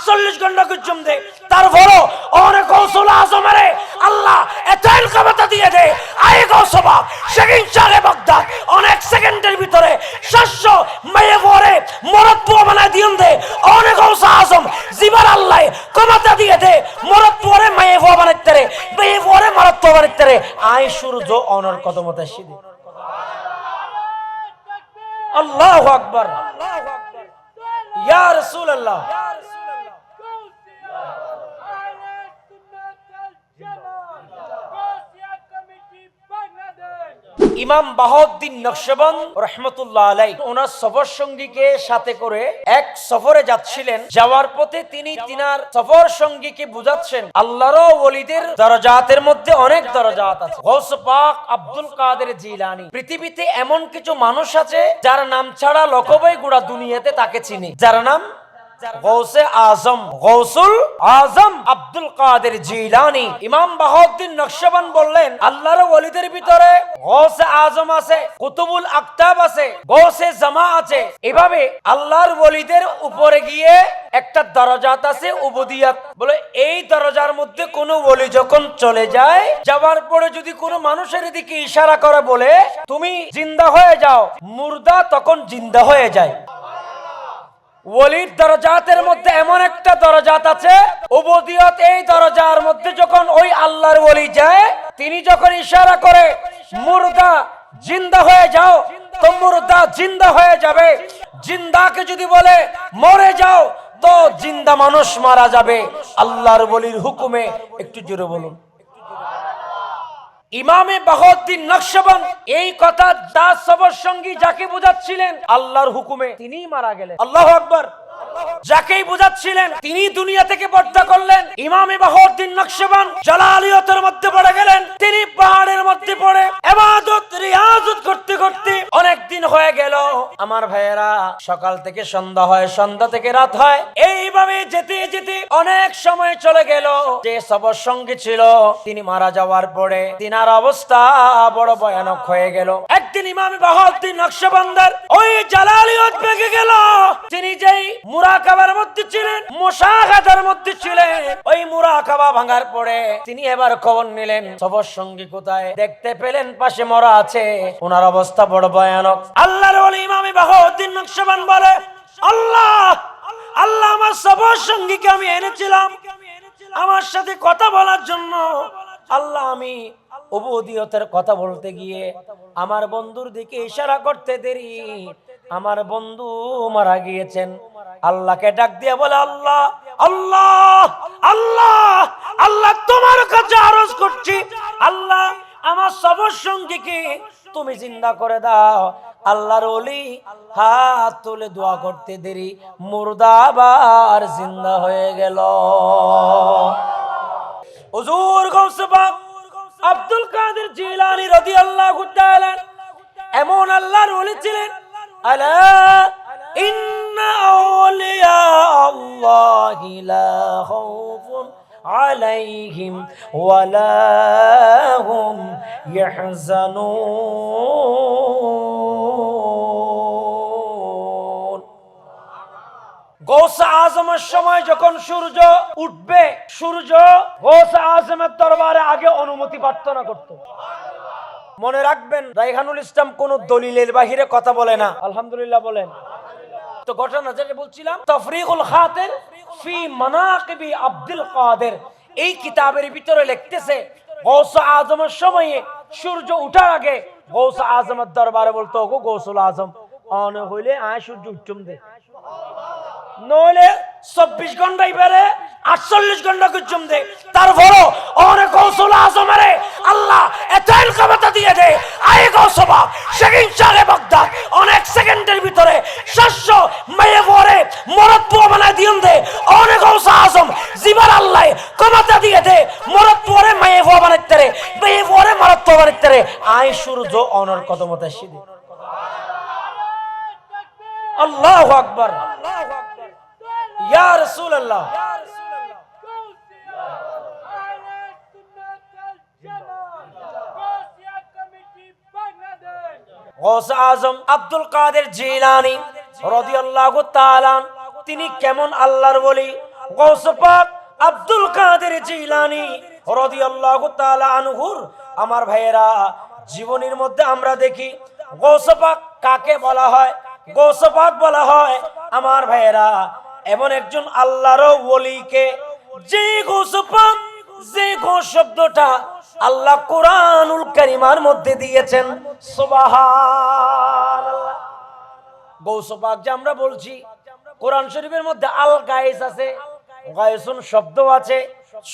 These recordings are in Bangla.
48 ঘন্টা কুজুম দে, তারপরও অনেক গৌসুল আজমেরে আল্লাহ এতই ক্ষমতা দিয়ে দে, আয়ে গৌসবা সেকেন্ড চালে বাগদাদ অনেক সেকেন্ডের ভিতরে 700 মেয়ে পরে মরদপুর বানায় দিন দে, অনেক গৌস আজম জিবার আল্লাহ ক্ষমতা দিয়ে দে, মরদপুরে মেয়ে বানাইতে রে, মেয়ে পরে মরদপুর বানাইতে রে, আয় সূর্য অনর কদমতে সিদ্ধি। আল্লাহু আকবার, ইয়া রাসূলুল্লাহ। ইমাম বাহাউদ্দিন নকশবন্দ রহমতুল্লাহ আলাইহি ওনার সফর সঙ্গীকে সাথে করে এক সফরে যাচ্ছিলেন। যাওয়ার পথে তিনি তিনার সফর সঙ্গীকে বুঝাচ্ছেন আল্লাহর ওলিদের দরজাতের মধ্যে অনেক দরজাত আছে। গৌস পাক আব্দুল কাদের জিলানী, পৃথিবীতে এমন কিছু মানুষ আছে যার নাম ছাড়া লকবই গোটা দুনিয়াতে তাকে চিনি, যার নাম গৌসে আজম, গৌসুল আজম আব্দুল কাদের জিলানী। ইমাম বাহাউদ্দিন নকশবন্দ বললেন আল্লাহর ওলিদের ভিতরে গৌসে আজম আছে, কুতুবুল আকতাব আছে, গৌসে জামা আছে। এভাবে আল্লাহর ওলিদের উপরে গিয়ে একটা দরজাত আছে উবুদিয়াত, বলে এই দরজার মধ্যে কোন ওলি যখন চলে যায়, যাওয়ার পরে যদি কোনো মানুষের দিকে ইশারা করে বলে তুমি জিন্দা হয়ে যাও, মুর্দা তখন জিন্দা হয়ে যায়। ওলির দরজাতের মধ্যে এমন একটা দরজাত আছে উবুদিয়ত, এই দরজার মধ্যে যখন ওই আল্লাহর ওলি যায়, তিনি যখন ইশারা করে মুর্দা জিন্দা হয়ে যাও, তো মুর্দা জিন্দা হয়ে যাবে। জিন্দাকে যদি বলে মরে যাও, তো জিন্দা মানুষ মারা যাবে আল্লাহর ওলির হুকুমে। একটু জোরে বলুন। ইমামে বাহাউদ্দিন নকশবন্দ এই কথা তার সফর সঙ্গী যাকে বুঝাচ্ছিলেন আল্লাহর হুকুমে তিনিই মারা গেলেন। আল্লাহু আকবার। যাকেই বুঝাচ্ছিলেন তিনি দুনিয়া থেকে পর্দা করলেন। ইমামে বাহাউদ্দিন নকশবন্দ জালালিয়তের মধ্যে পড়ে গেলেন। তিনি পাহাড়ের মধ্যে পড়ে ইবাদত রিয়াজত করতে করতে অনেক দিন হয়ে গেল। আমার ভাইয়েরা, সকাল থেকে সন্ধ্যা হয়, সন্ধ্যা থেকে রাত হয়, এইভাবে যেতে যেতে অনেক সময় চলে গেল। যে সফর সঙ্গী ছিল তিনি মারা যাওয়ার পরে তিনার অবস্থা বড় ভয়ানক হয়ে গেল। একদিন ইমামে বাহাউদ্দিন নকশবন্দের ওই জালালিয়ত ভেঙে গেল। তিনি যেই মুরাকাবার মধ্যে ছিলেন, মুশাহাদার মধ্যে ছিলেন, ওই মুরাকাবা ভাঙার পরে তিনি এবার খবর নিলেন সফর সঙ্গী কোথায়। দেখতে পেলেন পাশে মরা আছে, ওনার অবস্থা বড় ভয়ানক। আল্লাহর ওলি ইমামে বাহাউদ্দিন নকশবন্দ বলে আল্লাহ আল্লাহ, আমার সফর সঙ্গীকে আমি এনেছিলাম আমার সাথে কথা বলার জন্য। আল্লাহ, আমি উবুদিয়তের কথা বলতে গিয়ে আমার বন্ধুর দিকে ইশারা করতে দেরি, আমার বন্ধু মারা গিয়েছেন। আল্লাহকে ডাক দিয়ে বলে আল্লাহ আল্লাহ আল্লাহ আল্লাহ, তোমার কাছে আরজ করছি আল্লাহ, আমার সফর সঙ্গীকে তুমি জিন্দা করে দাও। আল্লাহর ওলি হাত তুলে দোয়া করতে দেরি, মুর্দা আবার জিন্দা হয়ে গেল। হুজুর গৌসে পাক আব্দুল কাদের জিলানী রাদিয়াল্লাহু তাআলা এমন আল্লাহর ওলি ছিলেন। আলা ইন্না আউলিয়া আল্লাহি লা খাউফুন আলাইহিম ওয়া লা হুম ইয়াহজানুন। গৌসে আজমের সময় যখন সূর্য উঠবে, সূর্য গৌসে আজমের দরবারে আগে অনুমতি প্রার্থনা করত। মনে রাখবেন, রায়হানুল ইসলাম কোন দলিলের বাহিরে কথা বলে না। আলহামদুলিল্লাহ বলেন তো। ঘটনা যেটা বলছিলাম, তাফরিকুল খাতির ফি মানাকিবি আব্দুল কাদের, এই কিতাবের ভিতরে লিখতেছে গৌসে আজমের সময়ে সূর্য উঠার আগে গৌসে আজমের দরবারে বলতো গো গৌসুল আজম, অন হইলে আয় সূর্য উচ্চম দে, নইলে 24 ঘন্টাই বেড়ে 48 ঘন্টা কুজুম দে, তারপরও অনেক গৌসুল আজমেরে আল্লাহ এতই ক্ষমতা দিয়ে দে, আয়ে গৌসবা সেকেন্ড চালে বাগদাদ অনেক সেকেন্ডের ভিতরে 700 মেয়ে পরে মরদপুর বানায় দিন দে, অনেক গৌস আজম জিবার আল্লাহ ক্ষমতা দিয়ে দে, মরদপুরে মেয়ে বানাইতে রে, মেয়ে পরে মরদপুর বানাইতে রে, আয় সূর্য অনর কদমতে সিদ্ধি। আল্লাহু আকবার, ইয়া রাসূলুল্লাহ। গৌসে আজম আব্দুল কাদের জিলানী রাদিয়াল্লাহু তাআলা তিনি কেমন আল্লাহর ওলি, গৌস পাক আব্দুল কাদের জিলানী রাদিয়াল্লাহু তাআলা আনহুর আমার ভাইয়েরা জীবনের মধ্যে আমরা দেখি গৌস পাক কাকে বলা হয়? গৌস পাক বলা হয় আমার ভাইয়েরা এমন একজন আল্লাহর ওলিকে, যে গৌস পাক, যে গৌস শব্দটা আল্লাহ কোরআনুল কারীমের মধ্যে দিয়েছেন। সুবহানাল্লাহ। গৌস পাক যে আমরা বলছি, কোরআন শরীফের মধ্যে আল গায়েস আছে, গায়েসুন শব্দ আছে।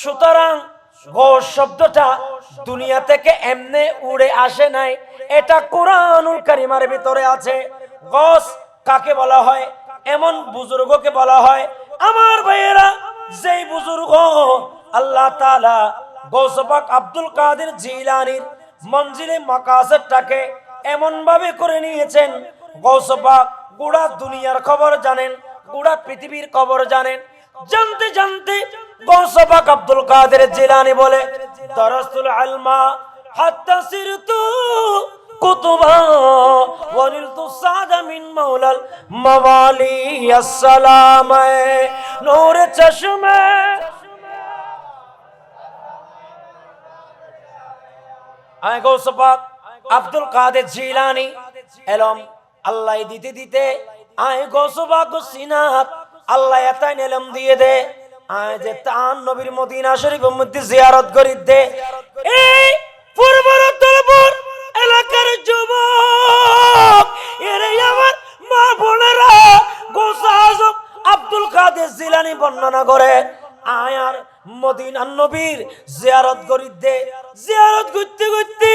সুতরাং গৌস শব্দটা দুনিয়া থেকে এমনি উড়ে আসে নাই, এটা কোরআনুল কারীমের ভিতরে আছে। গৌস কাকে বলা হয়? এমন বুজুর্গকে বলা হয় আমার ভাইয়েরা, যেই বুজুর্গ আল্লাহ তাআলা গৌস পাক আব্দুল কাদের জিলানীর মঞ্জিলে মাকাসদটাকে এমন ভাবে করে নিয়েছেন, গৌস পাক গোটা দুনিয়ার খবর জানেন, গোটা পৃথিবীর খবর জানেন। জানতে জানতে গৌস পাক আব্দুল কাদের জিলানী বলে, দারাসতুল ইলমা হাত্তা সিরতু কুতুবা ওয়ানিলতু সাদা মিন মাওলাল মাওয়ালি আসসালাম নূরে চশমে। আয় গৌস পাক আব্দুল কাদের জিলানী এলম আল্লাহ দিতে দিতে আয় গৌস পাক সিনাত আল্লাহ এতাইন এলম দিয়ে দে। আয় যে তান নবীর মদিনা শরীফের মধ্যে জিয়ারত করি দে। এই পূর্বরতলপুর এলাকার যুবক, এরে আমার মা বোনেরা, গৌস আজম আব্দুল কাদের জিলানী বর্ণনা করে আয় আর মদিনার নবীর জিয়ারত করি দে। জিয়ারত করতে করতে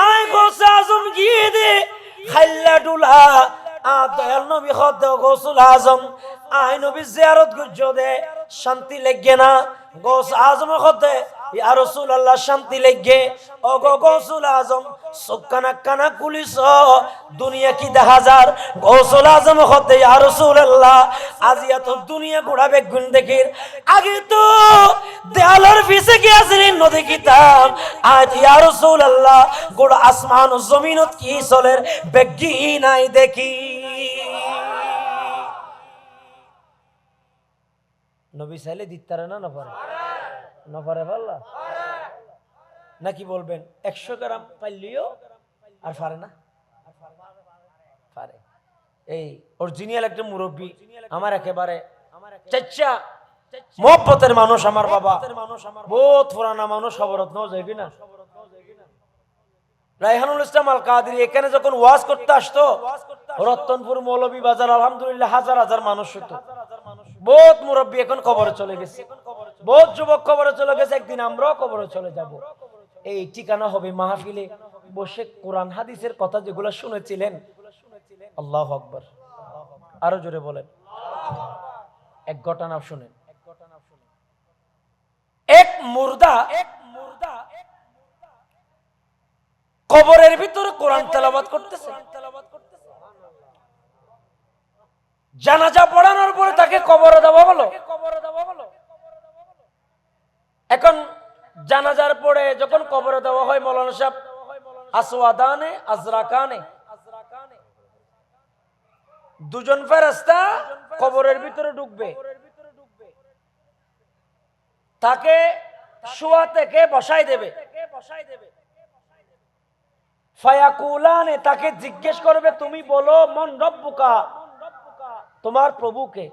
আয় গৌস আজম গিয়ে দে খাইলা ডুলা দয়াল নবী খদ গৌসুল আজম আয় নবী জিয়ারত গুজো দে, শান্তি লাগে না? গৌস আজম খদে ইয়া রাসূলুল্লাহ শান্তি লাগে। ও গো গৌসুল আজম সুকানা কানা কুলিস দুনিয়া কি দেখা যার? গৌসুল আজম খদে ইয়া রাসূলুল্লাহ আজি এত দুনিয়া ঘোড়াবে গুণ দেখির, আগে তো দেয়ালের পিছে গিয়েছিলেন নদী কিতাব, আজ ইয়া রাসূলুল্লাহ গোড়া আসমান ও জমিনত কি চলের বেগি নাই দেখি। নবী চাইলে দিতারে না নপারে? নপারে পারলা নাকি বলবেন 100 গ্রাম পাইলিও আর পারে না? পারে। এই অরিজিনাল একটা মুরব্বী আমার, একেবারে চাচা মোহব্বতের মানুষ আমার বাবা, বহুত পুরানা মানুষ, খবরত নাও যায় কিনা। রায়হানুল ইসলাম আল কাদেরী এখানে যখন ওয়াজ করতে আসতো, রতনপুর মৌলভী বাজার আলহামদুলিল্লাহ হাজার হাজার মানুষ হতো। বহুত মুরব্বী এখন কবরে চলে গেছে, বহুত যুবক কবরে চলে গেছে, একদিন আমরাও কবরে চলে যাব। এই ঠিকানা হবে মাহফিলে বসে কোরআন হাদিসের কথা যেগুলো শুনেছিলেন। আল্লাহু আকবার, আরো জোরে বলেন। এক ঘটনা শুনেন। এক মুর্দা কবরের ভিতরে কোরআন তেলাওয়াত করতেছে। জানাজা পড়ানোর পরে তাকে কবরে দেওয়া হলো। এখন জানাজার পরে যখন কবরে দেওয়া হয়, মৌলানা সাহেব আসওয়াদানে আজরাকানে দুজন ফেরেশতা কবরের ভিতরে ঢুকবে, তাকে শোয়া থেকে বসাই দেবে। ফায়াকুলানে তাকে জিজ্ঞেস করবে, তুমি বলো মান রব্বুকা, তোমার প্রভুকে।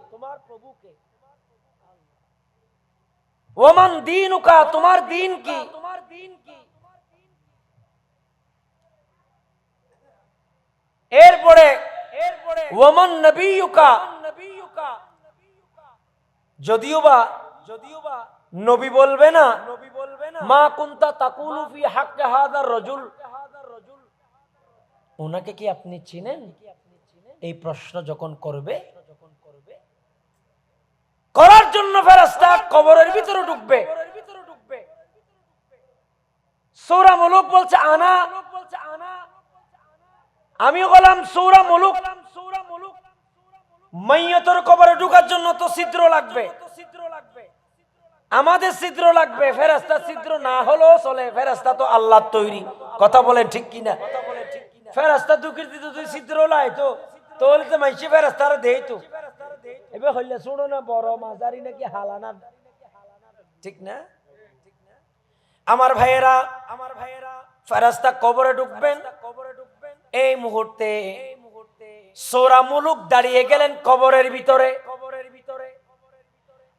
ওমান দীনুকা, তোমার দিন কি? এরপরে ওমান নবিয়ুকা, যদিও বা নবী বলবে না মা কুনতা তাকুলু ফি হাক্কি হাযার রাজুল, ওনাকে কি আপনি চিনেন? এই প্রশ্ন যখন করবে, করার জন্য ফেরেশতা কবরের ভিতরে ঢুকবে। সূরা মুলুক বলছে আনা, আমি বললাম সূরা মুলুক। মাইয়তের কবরে ঢোকার জন্য তো ছিদ্র লাগবে, আমাদের ছিদ্র লাগবে, ফেরেশতা ছিদ্র না হলেও চলে, ফেরেশতা তো আল্লাহর তৈরি। কথা বলে ঠিক কিনা? ফেরেশতা দুকির দিতে তুই ছিদ্র লাই তো তোলে তো মাইছে ফেরেশতার দেই তো এবার হইলে ছোট না বড় মাঝারি নাকি হালানা, ঠিক না? আমার ভাইয়েরা ফেরেশতা কবরে ঢুকবেন, এই মুহূর্তে সূরা মুলুক দাঁড়িয়ে গেলেন কবরের ভিতরে।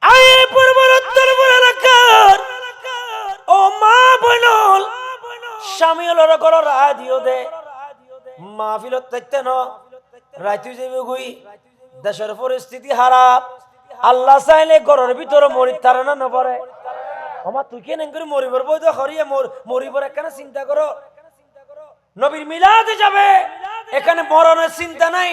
আয়ে পূর্বরত্তর এলাকার ও মা বোনল, স্বামী হলোর ঘর রাদিও দে মাহফিলত তাইতে ন রাইতু যাবে গুই, দেশের পরিস্থিতি খারাপ। আল্লাহ চাইলে ঘরের ভিতরে মরি তারা না নপরে। আমার তুই কেন করে মরিবার বই তো হরিয়ে মরিবার এখানে চিন্তা করো। নবীর মিলাদে যাবে, এখানে মরণের চিন্তা নাই,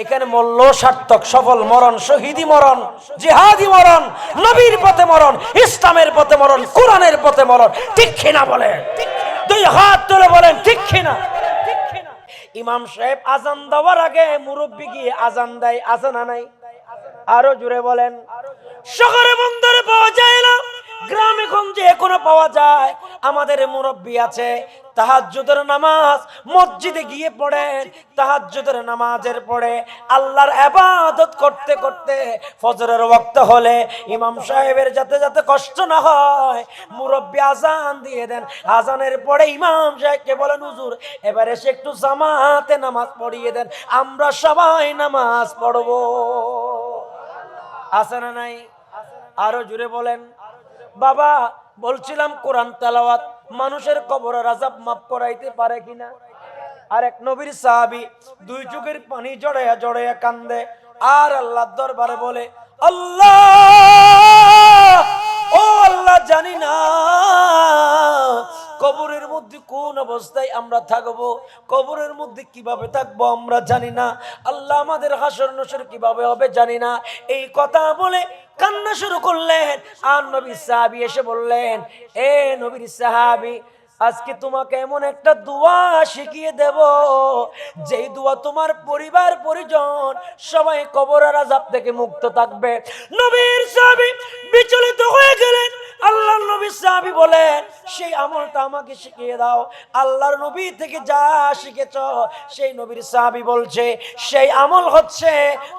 এখানে মরল সার্থক সফল মরণ, শহীদি মরণ, জিহাদি মরণ, নবীর পথে মরণ, ইসলামের পথে মরণ, কোরআনের পথে মরণ। ঠিক কিনা বলে? দুই হাত তুলে বলেন ঠিক কিনা? ইমাম সাহেব আজান দেওয়ার আগে মুরব্বি গিয়ে আজান দেয়, আছে না নাই? আরো জোরে বলেন। শহরে বন্দরে পাওয়া যায় না, গ্রামে গঞ্জে এখনো পাওয়া যায়। আমাদের মুরব্বি আছে, তাহাজ্জুদের নামাজ মসজিদে গিয়ে পড়েন, তাহাজ্জুদের নামাজের পরে আল্লাহর ইবাদত করতে করতে ফজরের ওয়াক্ত হলে ইমাম সাহেবের যাতে যাতে কষ্ট না হয়, মুরব্বি আজান দিয়ে দেন। আজানের পরে ইমাম সাহেবকে বলেন, হুজুর এবারে এসে একটু জামাতে নামাজ পড়িয়ে দেন, আমরা সবাই নামাজ পড়বো। আছে না নাই? আরো জুড়ে বলেন। বাবা বলছিলাম কোরআন তেলাওয়াত মানুষের কবরের আযাব মাফ করাইতে পারে কিনা? আর এক নবীর সাহাবী দুই চোখের পানি জড়াইয়া জড়াইয়া কান্দে আর আল্লাহর দরবারে বলে, আল্লাহ ও আল্লাহ, জানি না কবরের মধ্যে কোন অবস্থায় আমরা থাকবো, কবরের মধ্যে কিভাবে থাকবো আমরা জানি না। আল্লাহ আমাদের হাসর নসর কিভাবে হবে জানি না। এই কথা বলে কান্না শুরু করলেন। আর নবীর সাহাবী এসে বললেন, এ নবীর সাহাবী, আজকে তোমাকে এমন একটা দোয়া শিখিয়ে দেব, যেই দোয়া তোমার পরিবার পরিজন সবাই কবরের আযাব থেকে মুক্ত থাকবে। নবীর সাহাবী বিচলিত হয়ে গেলেন। আল্লাহর নবীর সাহাবী বলেন, সেই আমলটা আমাকে শিখিয়ে দাও। আল্লাহর নবী থেকে যা শিখেছ সেই নবীর সাহাবী বলছে, সেই আমল হচ্ছে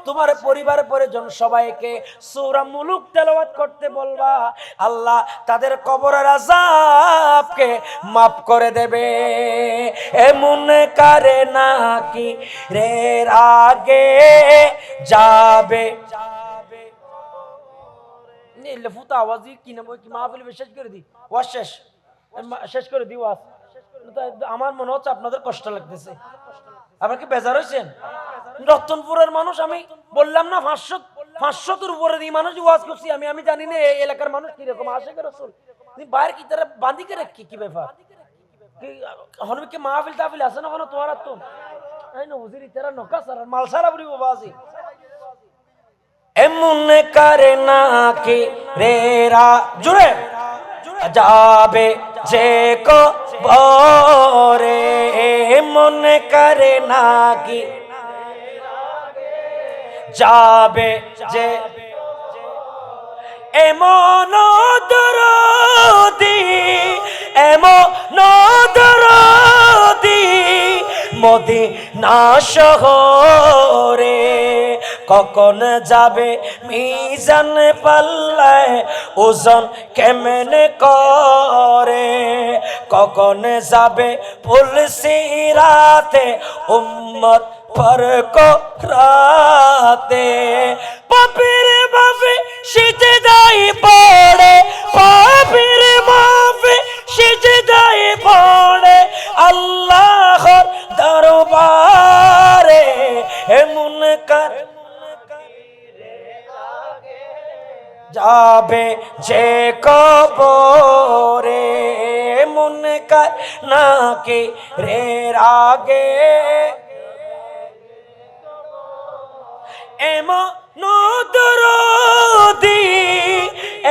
তোমার পরিবার পরিজন সবাইকে সূরা মুলুক তেলাওয়াত করতে বলবা। আল্লাহ তাদের কবরের আযাবকে মাফ করে দেবে। এমন করে নাকি রে আগে যাবে নীল ফুতা আওয়াজি কি না কি মাহফিল শেষ করে দি, ওয়াজ শেষ করে দি ওয়াজ। আমার মনে হচ্ছে আপনাদের কষ্ট লাগতেছে, আপনারা কি বেজার হয়েছেন? রতনপুরের মানুষ, আমি বললাম না 500-500 উপরে দিয়ে মানুষ ওয়াজ করছি আমি। আমি জানি না এই এলাকার মানুষ কিরকম আশেখ রাসূল বাইরে কি তারা বাঁধি করে কি ব্যাপার কি মাহফিল তাহফিল আছে না কোনো তোমার? তো এই না হুজুরি তারা নকা সারা মাল সারা বুড়ি বাবাজি। এমন করে নাকি রে জুড়ে যাবে যে কবরে, এমন করে নাকি যাবে যে, এমন দরদি এমন দরদি মদিনা শহরে, কখন যাবে মিজান পাল্লায় ওজন কেমনে করে, কখন যাবে পুলসিরাতে উম্মত ফরক রাতে, পাপের বাপে সিজদাই পড়ে, পাপের বাপে সিজদাই পড়ে আল্লাহর দরবারে, এমন কর যাবে যে কবরে, এমন কর নাকি রে আগে এমন দরদি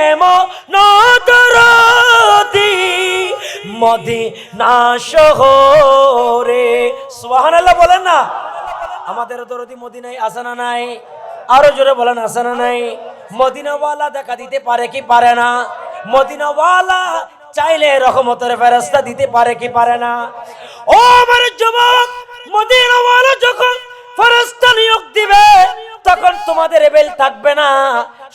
এমন দরদি মদিনা শহরে। সুবহানাল্লাহ বলেন না। আমাদের দরদি মদিনায় আছে না নাই? আরো জোরে বলেন আছে না নাই? মদিনাওয়ালা দেখা দিতে পারে কি পারে না? মদিনাওয়ালা চাইলে রহমতের ফেরেশতা দিতে পারে কি পারে না? ও আমার যুবক, মদিনাওয়ালা যখন ফেরেশতা নিয়োগ দিবে তখন তোমাদের এবেল থাকবে না।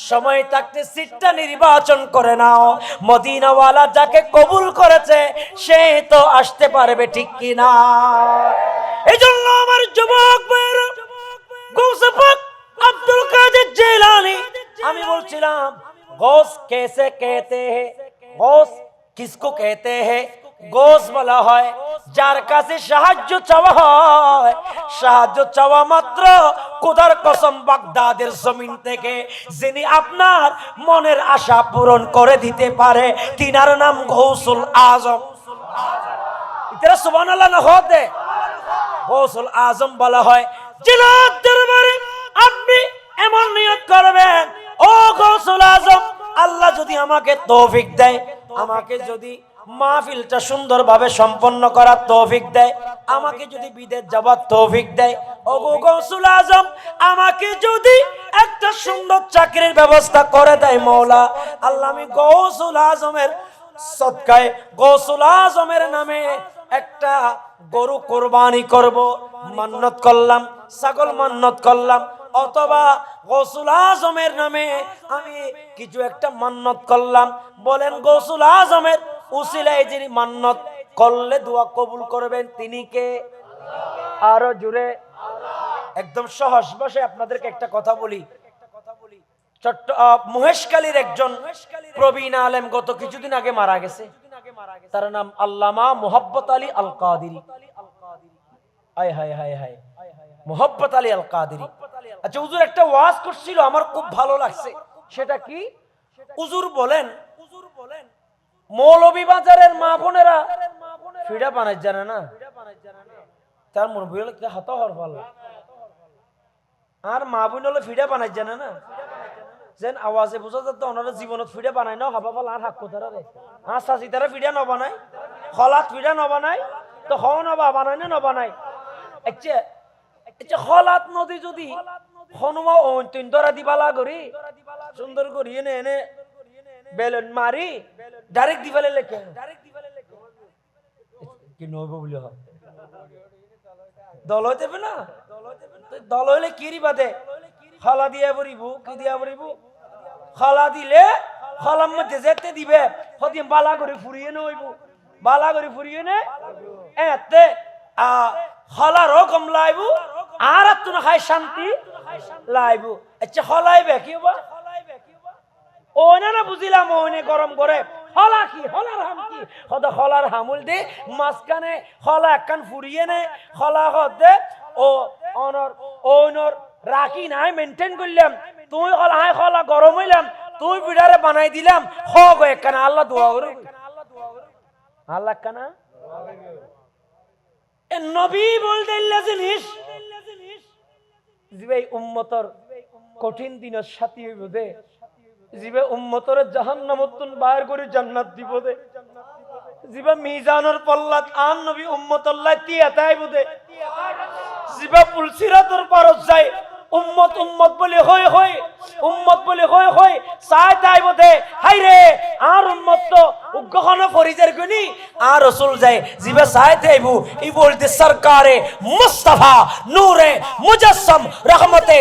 সময় থাকতে সিটটা নির্বাচন করে নাও। মদিনাওয়ালা যাকে কবুল করেছে সে তো আসতে পারবে, ঠিক কি না? এজন্য আমার যুবক ভাইরা, গৌসে পাক আব্দুল কাদের জিলানী, আমি বলছিলাম গৌস कैसे कहते हैं, গৌস किसको कहते हैं? গৌস বলা হয় যার কাছে সাহায্য চাওয়া হয়। সাহায্য চাওয়া মাত্র খোদার কসম বাগদাদের জমিন থেকে যিনি আপনার মনের আশা পূরণ করে দিতে পারে, তিনার নাম গৌসুল আজম। ইতরা সুবহানাল্লাহ না হতে গৌসুল আজম বলা হয়। জিলাত দরবারে আপনি এমন নিয়ত করবেন, ও গৌসুল আজম, আল্লাহ যদি আমাকে তৌফিক দেয়, আমাকে যদি মাহফিলটা সুন্দরভাবে সম্পন্ন করার তৌফিক দেয়, আমাকে যদি বিদেশ যাবার তৌফিক দেয়, ও গৌসুল আজম, আমাকে যদি একটা সুন্দর চাকরির ব্যবস্থা করে দেয় মওলা, আল্লাহ আমি গৌসুল আজমের সদকায়, গৌসুল আজমের নামে একটা গরু কোরবানি করব, মান্নত করলাম, ছাগল মান্নত করলাম, অথবা গৌসুল আজমের নামে আমি কিছু একটা মান্নত করলাম। বলেন গৌসুল আজমের উসিলায় যিনি মান্নত করলে দোয়া কবুল করবেন তিনি কে? আরো জোরে, একদম সহজ ভাষায় আপনাদেরকে একটা কথা বলি। মহেশখালীর একজন প্রবীণ আলেম গত কিছুদিন আগে মারা গেছে। তার নাম আল্লামা মুহাব্বত আলী আল কাদেরী। হায় হায় হায় হায়, মুহাব্বত আলী আল কাদেরী। আচ্ছা, হুজুর একটা ওয়াজ করছিল, আমার খুব ভালো লাগছে। সেটা কি? হুজুর বলেন মৌলভীবাজারের মা বোনেরা ফিডা বানাই জানে না, তার মুরব্বী হলে হাত হর ভালো, আর মা বোন হলে ফিডা বানাই জানে না। যেন আওয়াজে বোঝা যেত ওনারা জীবনত ফিডা বানাই না, হাবা ফাল আর হাক কোথারা রে, আর চাচি তারা ফিডা নবানাই, খলাত ফিডা নবানাই, তো হ নবা বানাই না নবানাই। আচ্ছা আচ্ছা, খলাত নদী যদি হনুমা তিন ধরা দিবালা করি সুন্দর করি এনে এনে বেলুন মারি ডাইরেক্ট দিবালে লেখে কি নইব বলি দল হইতে না, দল হইলে কি বাদে খালা দিয়া পড়িব, কি দিয়া পড়িব, খালা দিলে খালার মধ্যে যেতে দিবে, হদিন বালা করে ফুরিয়ে নইব, বালা করে ফুরিয়ে নে এতে খালারও কম লাইব, আর তুই না খাই শান্তি লাইব। আচ্ছা, হলাইবে কি বা ওনে না বুঝিলাম, ওনে গরম করে হলা কি, হলার হাম কি, হদা হলার হামুল দে মাঝখানে হলা একখান ফুরিয়ে নে, হলা হদে ও অনর ওনর রাখি নাই মেনটেন করলাম, তুই হলা হাই হলা গরম হইলাম, তুই পিঠারে বানাই দিলাম, হ গো একখানা আল্লাহ দোয়া করে আল্লাহ কানা এ নবী বলতে জিনিস জিবে উম্মতর কঠিন দিনের সাথী হইব দে, জিবে উম্মতর জাহান্নামতুন বাইর করে জান্নাত দিব দে, জিবে মিজানের পল্লাত আন নবী উম্মতুল্লাহ তিয়াতাইব দে, জিবে পুলসিরাতর পারত যায় উম্মত উম্মত বলে হই হই, উম্মত বলে হই হই সাই তাইব দে, হাই রে আর উম্মত তো উগ্গখনে ফরিজের গনি আর রাসূল যায় জিবে সাই তাইব ই বলতে সরকারে মুস্তাফা নূরে মুজাসসাম রহমতে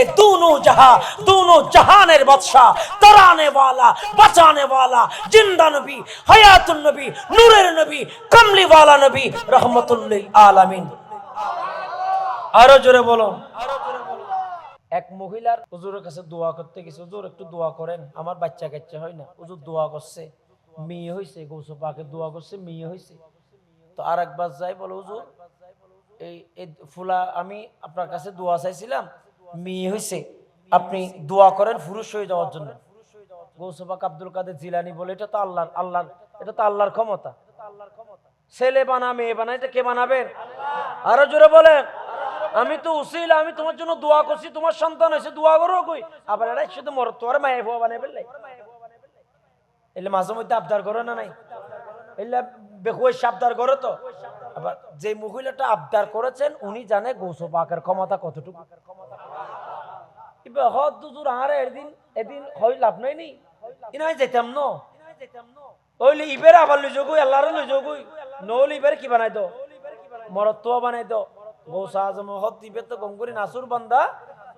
দুনো জাহানের বাদশা, তরানে वाला बचाने वाला, जिंदा नबी, हयातुन नबी, नूरेर नबी, कमली वाला नबी, रहमतुल लिल आलामीन। আরো জোরে বলো। এক মহিলার হুজুরের কাছে দোয়া করতে গেছে, হুজুর একটু দোয়া করেন, আমার বাচ্চা কাচ্চা হয় না। হুজুর দোয়া করছে, মেয়ে হইছে, গৌস পাকে দোয়া করছে, মেয়ে হইছে। তো আর একবার যাই বলে হুজুর এই ফুলা আমি আপনার কাছে দোয়া চাইছিলাম, মেয়ে হইছে, আপনি দোয়া করেন পুরুষ হয়ে যাওয়ার জন্য। গৌস পাক আব্দুল কাদের জিলানী বলে এটা তো আল্লাহর এটা তো আল্লাহর ক্ষমতা, ছেলে বানা মেয়ে বানা এটা কে বানাবেন? আরো জোরে বলেন। আমি তো উসিলা, আমি তোমার জন্য দোয়া করছি, তোমার সন্তান হয়েছে, দোয়া করো কই, আবার এটা শুধু মর তোর মায়ে ভুয়া বানাই ফেললে, এলে মাঝে মধ্যে আবদার করো না নাই, এলে বেকুয়ে আবদার করো তো। আবার যে মহিলাটা আবদার করেছেন উনি জানে গৌস পাকের ক্ষমতা কতটুকু। হদ দুজুর আর এদিন হয় লাভ নাই নি, ইনাই যেতাম ন ওইলে ইবের আবার লই যোগ আল্লাহরে লই যোগ নহলে ইবের কি বানাই দো মরত্ব বানাই দো। গৌস আজম হদ দিবে তো গঙ্গুরি নাসুর বান্দা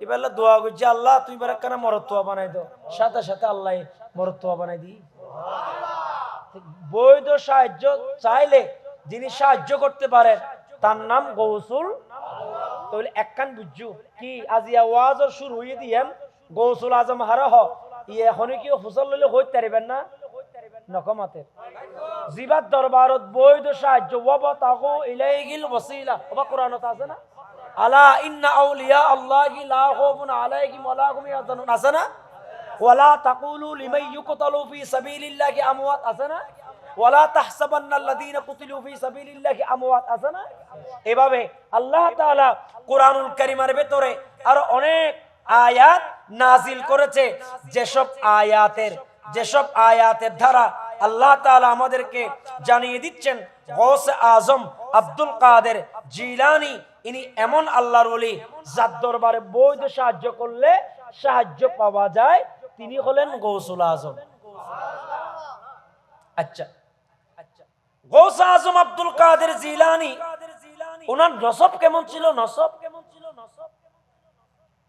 এবার দোয়া করছি, আল্লাহ তুই এবার একখানা মরত্তুয়া বানাই দাও, সাথে সাথে আল্লাহ মরত্তুয়া বানাই দি। বৈধ সাহায্য চাইলে যিনি সাহায্য করতে পারেন তার নাম গৌসুল। তাহলে একখান বুঝছু কি আজিয়া ওয়াজর শুরু হইয়ে দিয়েন গৌসুল আজম হারহ ইয়ে এখন কি হুসল লইলে হইতে পারবেন না নকমাতে জিবাত দরবারত বৈধ সাহায্য ওয়াবাতাগু ইলাইহিল ওয়াসিলা ওবা কোরআনত আছে না, আলা ইন্না আউলিয়া আল্লাহি লা খাউফুন আলাইহিম ওয়া লা হুম ইয়াহজানুন আছে না, ওয়ালা তাকুলু লিমান ইউকতালু ফি সাবিলিল্লাহি আমওয়াত আছে না, ওয়ালা তাহসাবান্নাল্লাযীনা কুতিলু ফি সাবিলিল্লাহি আমওয়াত আছে না। এভাবে আল্লাহ তাআলা কোরআনুল কারীমের ভিতরে আরো অনেক আয়াত নাজিল করেছে, যেসব আয়াতের দ্বারা আল্লাহ তাআলা আমাদেরকে জানিয়ে দিচ্ছেন গৌসে আজম আব্দুল কাদের জিলানী ইনি এমন আল্লাহর ওলি যার দরবারে বৈধ সাহায্য করলে সাহায্য পাওয়া যায়, তিনি হলেন গৌসুল আজম। আচ্ছা, গৌসে আজম আব্দুল কাদের জিলানী ওনার নসব কেমন ছিল?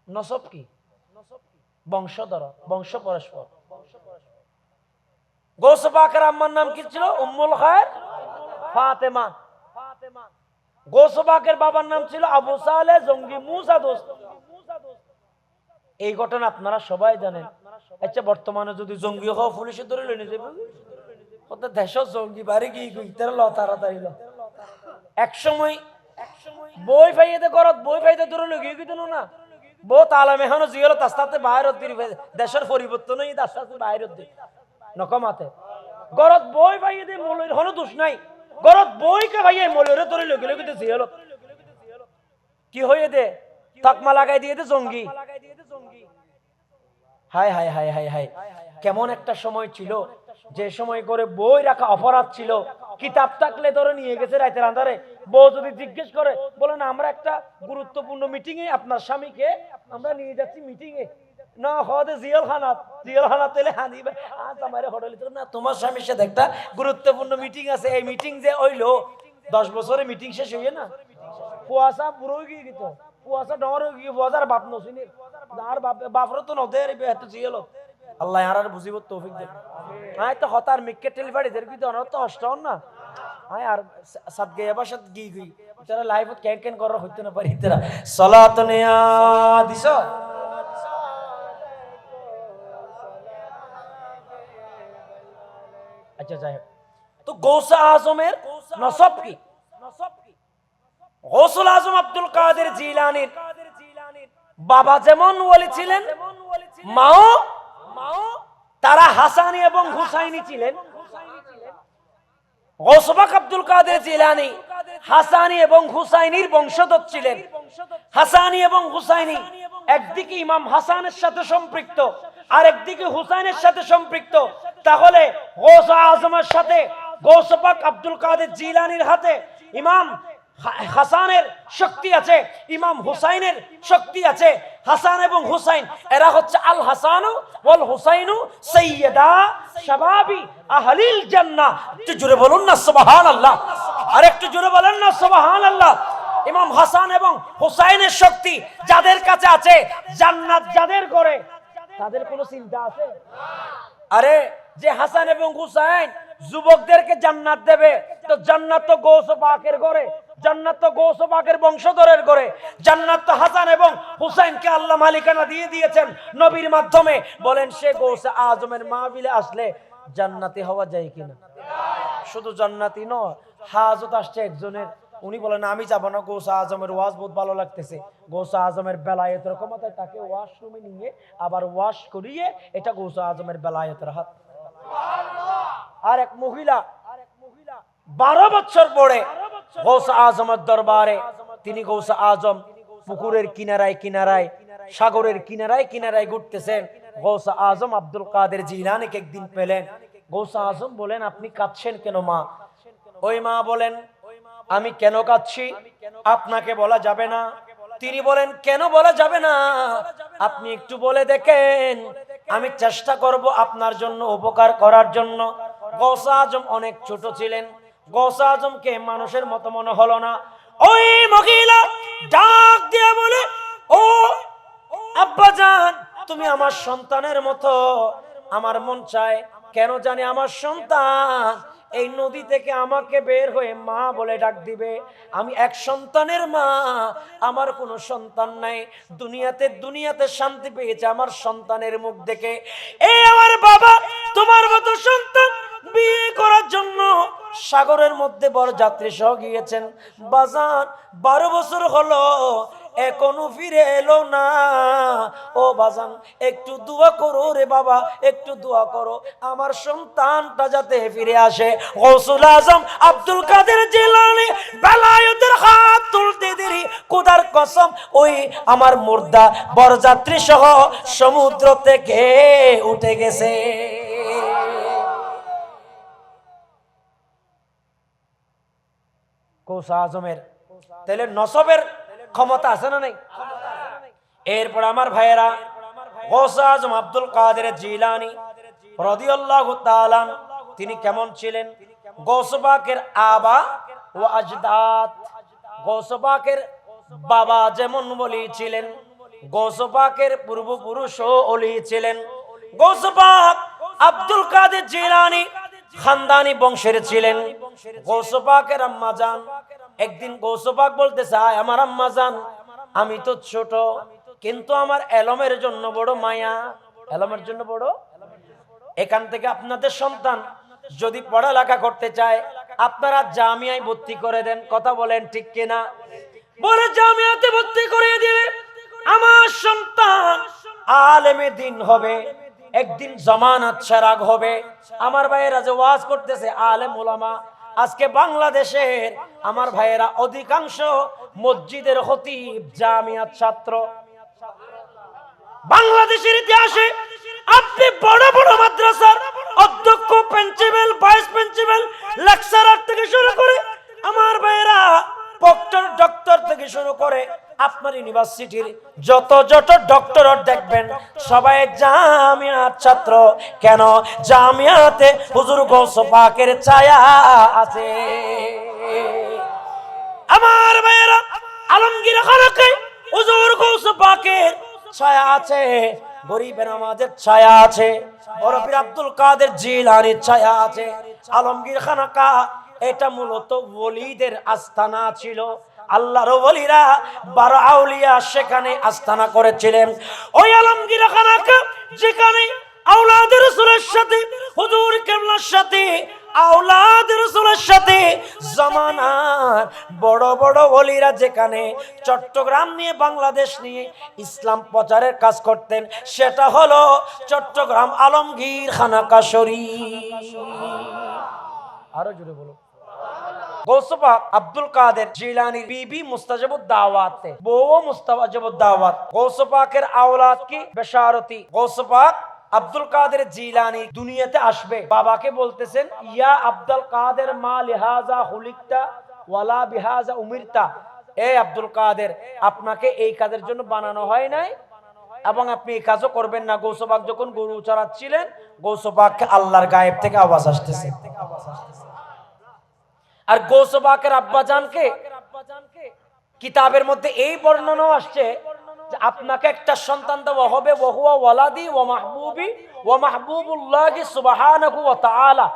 নসব কি? বংশধর, বংশ পরস্পর। গৌসে পাকের আম্মার নাম কি ছিল? উম্মুল খায়ের ফাতেমা। গৌসে পাকের বাবার নাম ছিল আবু সালেহ জঙ্গি মুসা দোস্ত। এই ঘটনা আপনারা সবাই জানেন। আচ্ছা, বর্তমানে যদি জঙ্গি হওয়া পুলিশে ধরে লইনে যাবে কত দেশ জঙ্গি বাড়ি কি তারা তাড়াতাড়ি এক সময় বই ফাইতে ঘরত বই ফাইতে ধরে লইয়ে গিয়ে না বউ তালা মেহানো জিয়ল তাস্তাতে বাইরত দেশের পরিবর্তন আস্তে আস্তে বাইরত দি নকমাতে ঘরত বই ফাইয়ে দে মলইর হনো দোষ নাই, ঘরত বই কে ভাইয়ে মলইরে ধরে লইয়ে গেলে জিয়ল কি হয়ে দে তকমা লাগাই দিয়ে দে জঙ্গি। হায় হায় হায় হায় হায়, কেমন একটা সময় ছিল যে সময় করে বই রাখা অপরাধ ছিল। কিতাব থাকলে ধরে নিয়ে গেছে রাতের আন্ধারে, বউ যদি জিজ্ঞেস করে বলেন আমরা একটা গুরুত্বপূর্ণ মিটিং এ আপনার স্বামীকে আমরা নিয়ে যাচ্ছি মিটিং এ, না হদে জিয়ালখানাত তেলে হানিবে আজ আমারে হোটেলে তো না তোমার স্বামীর সাথে একটা গুরুত্বপূর্ণ মিটিং আছে, এই মিটিং যে হইলো 10 বছরে মিটিং শেষ হইয়ে না কুয়াশা পুরো গিয়ে গিত কুয়াশা ডর গিয়ে বাজার বাপ নসিনি আর বাপর তো নদের এত জিয়াল আল্লাহ আর বুঝিব তৌফিক দেন। আয় তো হতার মিক্কে টেলিফাড়ি দের কি অনত তো অষ্ট না আয় আর সাত গে এবার সাত গি গই তারা লাইভত ক্যান করার হইতে না পারি তারা সালাত নিয়া দিছ। আচ্ছা যাই হোক, তো গৌসে আজমের নসব কি? গৌসুল আজম আব্দুল কাদের জিলানীর বাবা যেমন ওলি ছিলেন, মাও তারা হাসানি এবং হুসাইনি ছিলেন। গৌসে পাক আব্দুল কাদের জিলানী হাসানি এবং হুসাইনির বংশধর ছিলেন। হাসানি এবং হুসাইনি একদিকে ইমাম হাসানের সাথে সম্পৃক্ত আর একদিকে হুসাইনের সাথে সম্পৃক্ত। তাহলে গৌসে আজমের সাথে গৌসে পাক আব্দুল কাদের জিলানীর হাতে ইমাম হাসানের শক্তি আছে, ইমাম হুসাইনের শক্তি আছে। হাসান এবং হুসাইন এরা হচ্ছে আল হাসানু ওয়াল হুসাইনু সাইয়্যিদা শাবাবি আহলিল জান্নাহ। একটু জোরে বলুন না সুবহানাল্লাহ, আর একটু জোরে বলেন না সুবহানাল্লাহ। ইমাম হাসান এবং হুসাইনের শক্তি যাদের কাছে আছে, জান্নাত যাদের করে তাদের কোনো চিন্তা আছে? আরে যে হাসান এবং হুসাইন যুবকদেরকে জান্নাত দেবে, তো জান্নাত তো গৌসে পাকের ঘরে, জান্নাত তো গৌসে পাকের বংশধরের ঘরে, জান্নাত তো হাসান এবং হুসাইনকে আল্লাহ মালিকানা দিয়ে দিয়েছেন নবীর মাধ্যমে। বলেন সে গৌসে আজমের মাহফিলে আসলে জান্নাতি হওয়া যায় কিনা? শুধু জান্নাতি নয়, হাজত আসছে একজনের, উনি বলেন আমি যাব না, গৌসে আজমের ওয়াজ বহুত ভালো লাগতেছে। গৌসে আজমের বেলায়েতের ক্ষমতায় তাকে ওয়াশরুমে নিয়ে আবার ওয়াশ করিয়ে এটা গৌসে আজমের বেলায়েতের হাত। আর এক মহিলা 12 বছর পরে গৌসে আজমের দরবারে, তিনি গৌসে আজম পুকুরের কিনারায় কিনারায়, সাগরের কিনারায় কিনারায় ঘুরতেছেন। গৌসে আজম আব্দুল কাদের জিলানীকে একদিন পেলেন। গৌসে আজম বলেন আপনি কাঁদছেন কেন মা? ওই মা বলেন আমি কেন কাঁদছি আপনাকে বলা যাবে না। তিনি বলেন কেন বলা যাবে না, আপনি একটু বলে দেখেন, আমি চেষ্টা করব আপনার জন্য উপকার করার জন্য। গৌসে আজম অনেক ছোট ছিলেন, গৌসে আজমকে মানুষের মতো মনে হলো না। ওই মহিলা ডাক দিয়ে বলে ও আব্বাজান তুমি আমার সন্তানের মতো, আমার মন চায় কেন জানি আমার সন্তান এই নদী থেকে আমাকে বের হয়ে মা বলে ডাক দিবে। আমি এক সন্তানের মা, আমার কোনো সন্তান নাই। দুনিয়াতে শান্তি পেয়েছে আমার সন্তানের মুখ দেখে। এই আমার বাবা তোমার মতো সন্তান বিয়ে করার জন্য সাগরের মধ্যে বরযাত্রী সহ গিয়েছেন। বাজান 12 বছর হলো এখনো ফিরে এলো না। ও বাজান একটু দোয়া করো রে বাবা, একটু দোয়া করো আমার সন্তানটা যাতে ফিরে আসে। গৌসুল আজম আব্দুল কাদের জিলানী বেলায়েতের হাত তুলতে দেরি, খোদার কসম ওই আমার মুর্দা বরযাত্রী সহ সমুদ্র থেকে উঠে গেছে। গৌসে আজমের তাহলে নসবের ক্ষমতা আছে না নাই? এরপর আমার ভাইয়েরা গৌসে আজম আব্দুল কাদের জিলানী রাদিয়াল্লাহু তাআলা তিনি কেমন ছিলেন? গৌস পাকের আবা ও আজদাদ, গৌস পাকের বাবা যেমন ওলি ছিলেন, গৌস পাকের পূর্বপুরুষও ওলি ছিলেন। গৌস পাক আব্দুল কাদের জিলানী খানদানি বংশের ছিলেন। গৌস পাকের আম্মা জান একদিন গৌস পাক বলতেছে, আমার আম্মা জান আমি তো ছোট, কিন্তু আমার এলমের জন্য বড় মায়া। এলমের জন্য বড়, এখান থেকে আপনাদের সন্তান যদি পড়ালেখা করতে চায় আপনারা জামিয়ায় ভর্তি করে দেন। কথা বলেন ঠিক কিনা? বলে জামিয়াতে ভর্তি করে দিলে আমার সন্তান আলেমে দিন হবে, একদিন জামানাত সেরাগ হবে। আমার ভাইয়েরা যে ওয়াজ করতেছে আলেম উলামা, আজকে বাংলাদেশের আমার ভাইয়েরা অধিকাংশ মসজিদের খতিব জামিয়াত ছাত্র। বাংলাদেশের ইতিহাসে আপনি বড় বড় মাদ্রাসার অধ্যক্ষ, প্রিন্সিপাল, ভাইস প্রিন্সিপাল, লেকচারার থেকে শুরু করে আমার ভাইয়েরা প্রক্টর, ডক্টর থেকে শুরু করে আপনার ইউনিভার্সিটির যত ডক্টর দেখবেন সবাই জামিয়াত ছাত্র। কেন? জামিয়াতে হুজুর গৌস পাকের ছায়া আছে। আমার ভাইয়েরা আলমগীর খানকে হুজুর গৌস পাকের ছায়া আছে, গরিবের আমাদের ছায়া আছে, বড় পীর আব্দুল কাদের জিলানীর ছায়া আছে। আলমগীর খানকা এটা মূলত ওলিদের আস্তানা ছিল। আল্লাহর ওলিরা 12 আউলিয়া সেখানে আস্তানা করেছিলেন। ওই আলমগীর খানকা যেখানে আওলাদ রাসূলের সাথে, হুজুর কিবলার সাথে, আওলাদ রাসূলের সাথে জামানার বড় বড় ওলিরা যেখানে চট্টগ্রাম নিয়ে, বাংলাদেশ নিয়ে ইসলাম প্রচারের কাজ করতেন, সেটা হলো চট্টগ্রাম আলমগীর খানকা শরীফ। আরো জোরে বলো। গৌস পাক আব্দুল কাদের জিলানীর বিবি মুস্তাজাবুদ দাওয়াত, বউ মুস্তাজাবুদ দাওয়াত। গৌস পাকের আওলাদ কি বেশারতি। গৌস পাক আব্দুল কাদের জিলানী দুনিয়াতে আসবে, বাবাকে বলতেছেন, ইয়া আব্দুল কাদের মা লিহাজা খুলিকতা ওয়ালা বিহাজা উমিরতা। এ আব্দুল কাদের, আপনাকে এই কাজের জন্য বানানো হয় নাই এবং আপনি এই কাজও করবেন না। গৌস পাক যখন গরু চড়াচ্ছিলেন, গৌস পাককে আল্লাহর গায়েব থেকে আওয়াজ আসতেছে। আর গৌস পাকের আব্বাজানকে কিতাবের মধ্যে এই বর্ণনাও আসছে যে আপনাকে একটা সন্তান দেওয়া হবে, ওয়া হুয়া ওয়ালাদি ওয়া মাহবুবি ওয়া মাহবুবুল্লাহি সুবহানাহু ওয়া তাআলা।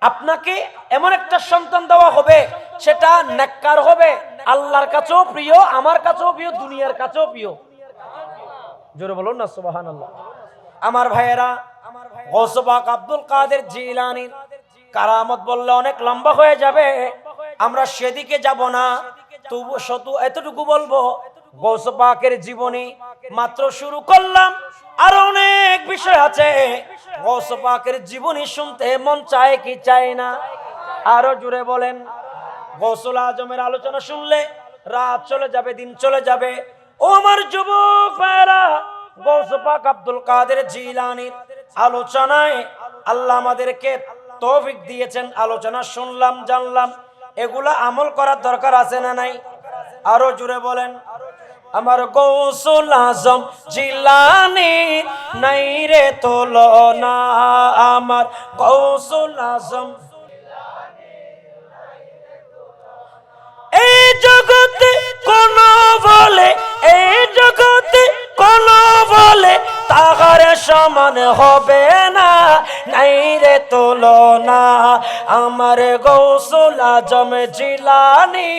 আপনাকে এমন একটা সন্তান দেওয়া হবে, সেটা নেককার হবে, আল্লাহর কাছেও প্রিয়, আমার কাছেও প্রিয়, দুনিয়ার কাছেও প্রিয়। জোরে বলুন না সুবহানাল্লাহ। আমার ভাইয়েরা গৌস পাক আব্দুল কাদের জিলানী কারামত বললে অনেক লম্বা হয়ে যাবে, আমরা সেদিকে যাব না। তবু শুধু এতটুকু বলবো, গৌস পাকের জীবনী মাত্র শুরু করলাম, আর অনেক বিষয় আছে। গৌস পাকের জীবনী শুনতে মন চায় কি চায় না? আরো জুড়ে বলেন। গৌসুল আজমের আলোচনা শুনলে রাত চলে যাবে, দিন চলে যাবে। ও আমার যুবক ভাইরা, গৌস পাক আব্দুল কাদের জিলানীর আলোচনায় আল্লাহ আমাদেরকে তৌফিক দিয়েছেন। আলোচনা শুনলাম, জানলাম, এগুলা আমল করার দরকার আছে না নাই? আরো জুড়ে বলেন। আমার গৌসুল আজম জিলানী নাই রে তুলনা, আমার গৌসুল আজম এই জগতে কোন বলে এই জগতে কোন বলে তাহার সমান হবে না, নাই রে তুলনা আমার গৌসুল আজম জিলানী।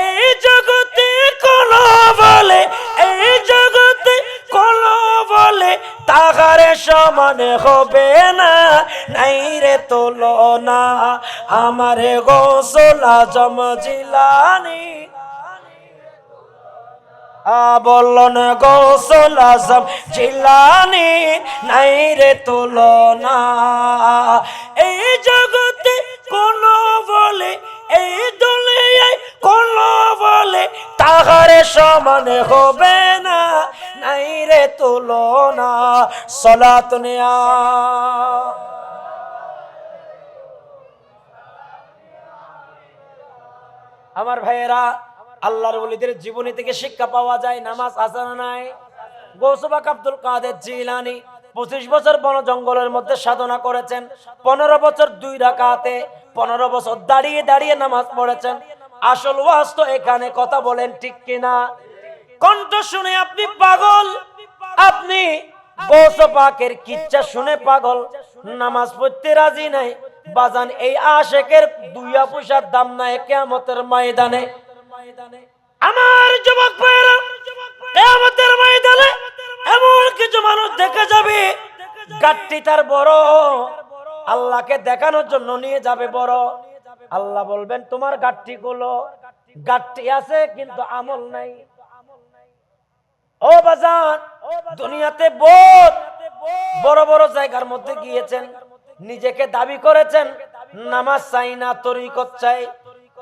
এই জগতে কোন বলে, এই জগতে কোন বলে তাহার সমান হবে না, নাই রে তুলনা আমার গৌসুল আজম জিলানী। বললেন গৌসুল আজম জিলানী নাই রে তুলনা। এই জগতে কোন বলে, এই দুনিয়ায় কোন বলে তাহার সমান হবে না, নাই রে তুলনা। সালাত নিয়া আমার ভাইয়েরা, আল্লাহর ওলিদের জীবনী থেকে শিক্ষা পাওয়া যায়। নামাজ আছে না নাই? গৌস পাক আব্দুল কাদের জিলানী 25 বছর বন জঙ্গলের মধ্যে সাধনা করেছেন। 15 বছর 2 রাকাতে, 15 বছর দাঁড়িয়ে দাঁড়িয়ে নামাজ পড়েছেন। আসল ওয়াজ তো এখানে, কথা বলেন ঠিক কিনা? কণ্ঠ শুনে আপনি পাগল, আপনি গৌস পাকের কিচ্ছা শুনে পাগল, নামাজ পড়তে রাজি নাই। বাজান এই আশেকের 2 পয়সার দাম নাই কিয়ামতের ময়দানে। আমার যুবক ভাইরা, কিয়ামতের ময়দানে এমন কিছু মানুষ দেখে যাবে, গাট্টি তার বড়, আল্লাহকে দেখানোর জন্য নিয়ে যাবে বড়। আল্লাহ বলবেন তোমার গাট্টি গুলো, গাট্টি আছে কিন্তু আমল নাই। ও বাজান, দুনিয়াতে বহুত বড় বড় জায়গার মধ্যে গিয়েছেন, নিজেকে দাবি করেছেন নামাজ চাই না, তরিকত চাই।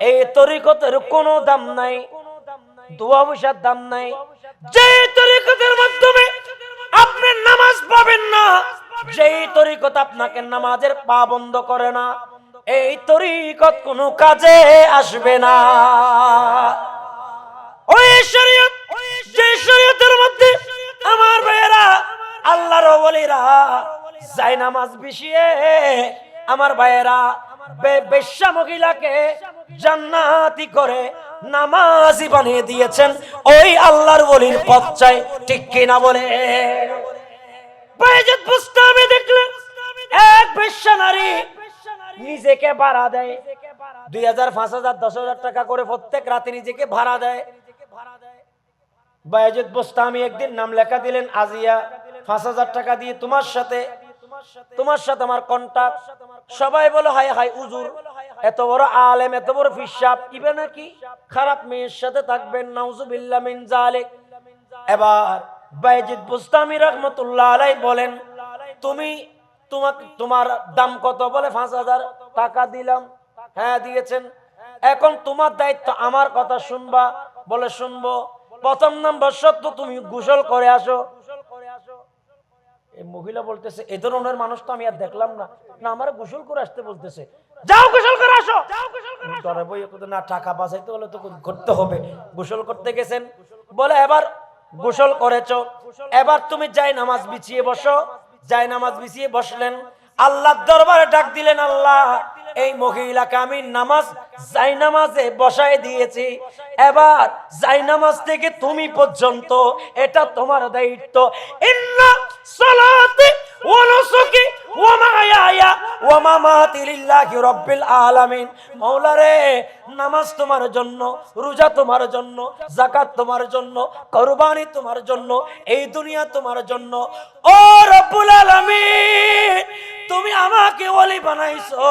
এই তরিকতের কোনো দাম নাই, 2 পয়সার দাম নাই। যে তরিকতের মাধ্যমে আপনি নামাজ পাবেন না, যেই তরিকত আপনাকে নামাজের পা বন্ধ করে না, এই তরিকত কোনো কাজে আসবে না। ওই শরীয়ত, যে শরীয়তের মধ্যে আমার ভাইয়েরা, আল্লাহর ওলিরা যায় নামাজ বিছিয়ে আমার ভাইয়েরা বেশ্যা মহিলাকে জান্নাতি করে নামাজি বানিয়ে দিয়েছেন, ওই আল্লাহর ওলির পথ চাই, ঠিক কিনা বলে? বায়েজিদ বুস্তামি দেখলেন এক বেশ্যা নারী নিজেকে ভাড়া দেয় 2000, 5000, 10,000 টাকা করে প্রত্যেক রাতে নিজেকে ভাড়া দেয়। বায়েজিদ বুস্তামি একদিন নাম লেখা দিলেন, আজিয়া 5000 টাকা দিয়ে তোমার সাথে আমার কন্টাক্ট। সবাই বলো হাই হাই হুজুর, এত বড় আলেম, এত বড় ফিসাব, ইবে নাকি খারাপ মেয়ের সাথে থাকবেন, নাউজুবিল্লাহ মিন জালিক। এবার বায়েজিদ বুস্তামি রাহমাতুল্লাহ আলাইহি বলেন, তোমার দাম কত? বলে 5000 টাকা দিলাম। হ্যাঁ দিয়েছেন, এখন তোমার দায়িত্ব আমার কথা শুনবা। বলে শুনবো। প্রথম নাম্বার শর্ত, তুমি গোসল করে আসো। এই মহিলা বলতেছে এ ধরনের মানুষ তো আমি আর দেখলাম না, না আমার গোসল করে আসতে বলতেছে, যাও গোসল করে আসো। না, টাকা বাঁচাইতে হলে তো করতে হবে। গোসল করতে গেছেন, বলে এবার গোসল করেছো, এবার তুমি যাই নামাজ বিছিয়ে বসো। যাই নামাজ বিছিয়ে বসলেন, আল্লাহর দরবারে ডাক দিলেন, আল্লাহ এই মহিলাকে আমি যাই নামাজে বসায় দিয়েছি, এবার যাই নামাজ থেকে তুমি পর্যন্ত এটা তোমার দায়িত্ব। ইন্না সালাতি ওয়া নুসুকি ওয়া মাহইয়া ওয়া মামাতি লিল্লাহি রাব্বিল আলামিন। মাওলা রে, নামাজ তোমার জন্য, রোজা তোমার জন্য, যাকাত তোমার জন্য, কুরবানি তোমার জন্য, এই দুনিয়া তোমার জন্য। ও রব্বুল আলামিন, তুমি আমাকে ওলি বানাইছো।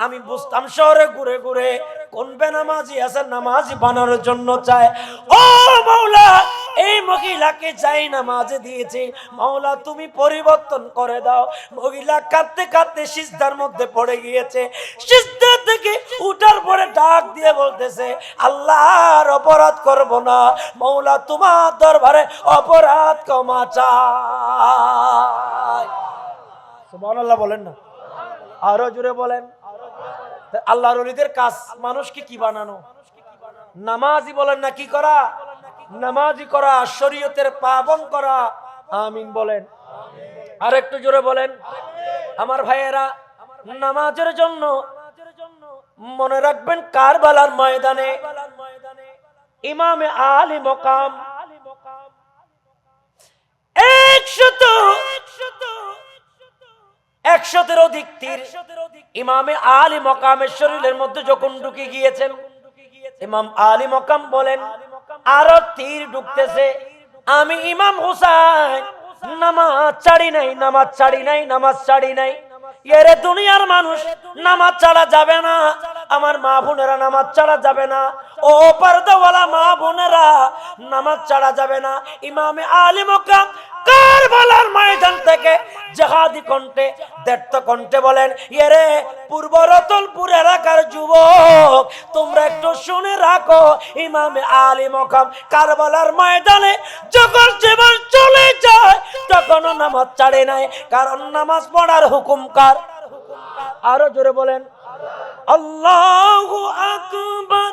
আমি বুঝতাম শহরে ঘুরে ঘুরে কোন বেনামাজি আছে নামাজি বানানোর জন্য চায়। ও মাওলা, এই মহিলাকে যাই নামাজে দিয়েছি, মাওলা তুমি পরিবর্তন করে দাও। মহিলা কাঁদতে কাঁদতে সিজদার মধ্যে পড়ে গিয়েছে। সিজদা থেকে উঠার পরে ডাক দিয়ে বলতেছে, আল্লাহর অপরাধ করব না, মাওলা তোমার দরবারে অপরাধ ক্ষমা চাই। সুবহানাল্লাহ বলেন না, আরো জোরে বলেন। আল্লাহর ওলিদের কাজ মানুষকে কি বানানো? নামাজি বলেন না কি করা? নামাজি করা, শরীয়তের পাবন করা। আমিন বলেন, আর একটু জোরে বলেন। আমার ভাইয়েরা, নামাজের জন্য মনে রাখবেন কারবালার ময়দানে ইমামে আলী মকাম 100-এর অধিক তীর ইমামে আলী মকামের শরীরের মধ্যে যখন ঢুকে গিয়েছেন, ইমাম আলী মকাম বলেন আরো তীর ঢুকতেছে, আমি ইমাম হুসাইন নামাজ ছাড়ি নাই। এরে দুনিয়ার মানুষ, নামাজ ছাড়া যাবে না, আমার মা বোনেরা নামাজ ছাড়া যাবে না, ও পর্দাওয়ালা মা বোনেরা নামাজ ছাড়া যাবে না। ইমামে আলী মকাম কারবালার ময়দান থেকে জিহাদি কণ্ঠে, দ্ব্যর্থ কণ্ঠে বলেন, এরে পূর্ব রতনপুর এলাকার যুবক, তোমরা একটু শুনে রাখো, ইমামে আলী মকাম কারবালার ময়দানে যখন জীবন চলে যায় তখনও নামাজ ছাড়ে নাই, কারণ নামাজ পড়ার হুকুম কার? আরো জোরে বলেন, আল্লাহু আকবার,